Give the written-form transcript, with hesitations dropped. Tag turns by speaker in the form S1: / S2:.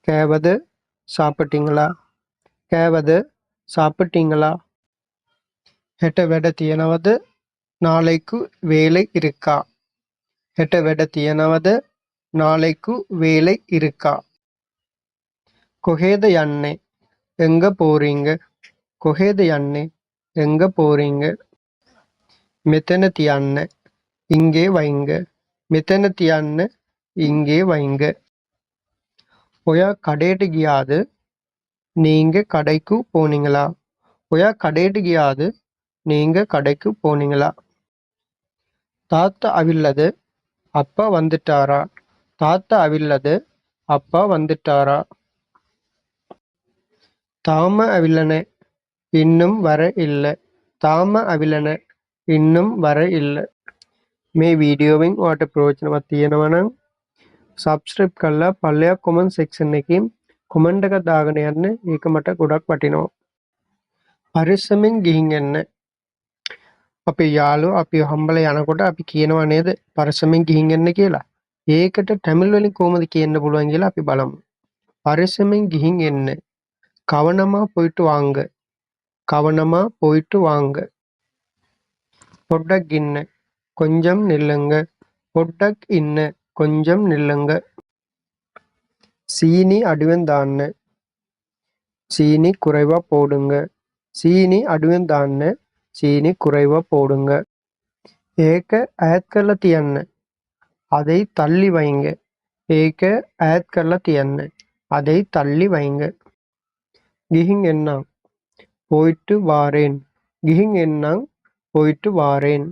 S1: கேவது சாப்பிட்டீங்களா? கேவது சாப்பிட்டீங்களா? හෙට වැඩ තියෙනවද? நாளைக்கு வேலை இருக்கா? හෙට වැඩ තියෙනවද? நாளைக்கு வேலை இருக்கா? කොහේද යන්නේ? எங்க போறீங்க? කොහේද යන්නේ? எங்க போறீங்க? මෙතන තියන්න. இங்கே வைங்க. මෙතන තියන්න. இங்கே வைங்க. ඔයා කඩේට ගියාද? நீங்க கடைக்கு போனீங்களா? ඔයා කඩේට ගියාද? நீங்க கடைக்கு போனீங்களா? தாத்தா அவில்லது? அப்பா வந்துட்டாரா? தாத்தா அவில்லது? அப்பா வந்துட்டாரா? තාම ඇවිල්ලා இன்னும் வர இல்ல. තාම ඇවිල්ලා இன்னும் வர இல்ல. මේ වීඩියෝවෙන් ඔයාලට ප්‍රයෝජනවත් තියෙනවා නම් සබ්ස්ක්‍රයිබ් කරලා පල්ලෙහා කොමන්ට් සෙක්ෂන් එකේ කොමන්ට් එකක් දාගෙන යන්න. ඒක මට ගොඩක් වටිනවා. පරිස්සමෙන් ගිහින් එන්න. අපේ යාළුවෝ අපි හම්බලා යනකොට අපි කියනවා නේද පරිස්සමෙන් ගිහින් එන්න කියලා. ඒකට තමිල් වලින් කොහොමද කියන්න පුළුවන් කියලා අපි බලමු. பரிස්සමෙන් ගිහින් එන්න. கவனமா போயிட்டு வாங்க. கவனமா போயிட்டு வாங்க. பொட்டக் இන්න. கொஞ்சம் நில்லுங்க. பொட்டக் இන්න. கொஞ்சம் நில்லுங்க. சீனி அඩුවෙන් දාන්න. சீனி குறைவா போடுங்க. சீனி අඩුවෙන් දාන්න. சீனி குறைவா போடுங்க. ඒක ඈත් කරලා තියන්න. அதை தள்ளி வைங்க. ඒක ඈත් කරලා තියන්න. அதை தள்ளி வைங்க. ගිහින් එන්නම්. போயிட்டு வாரேன். ගිහින් එන්නම්. போயிட்டு வாரேன்.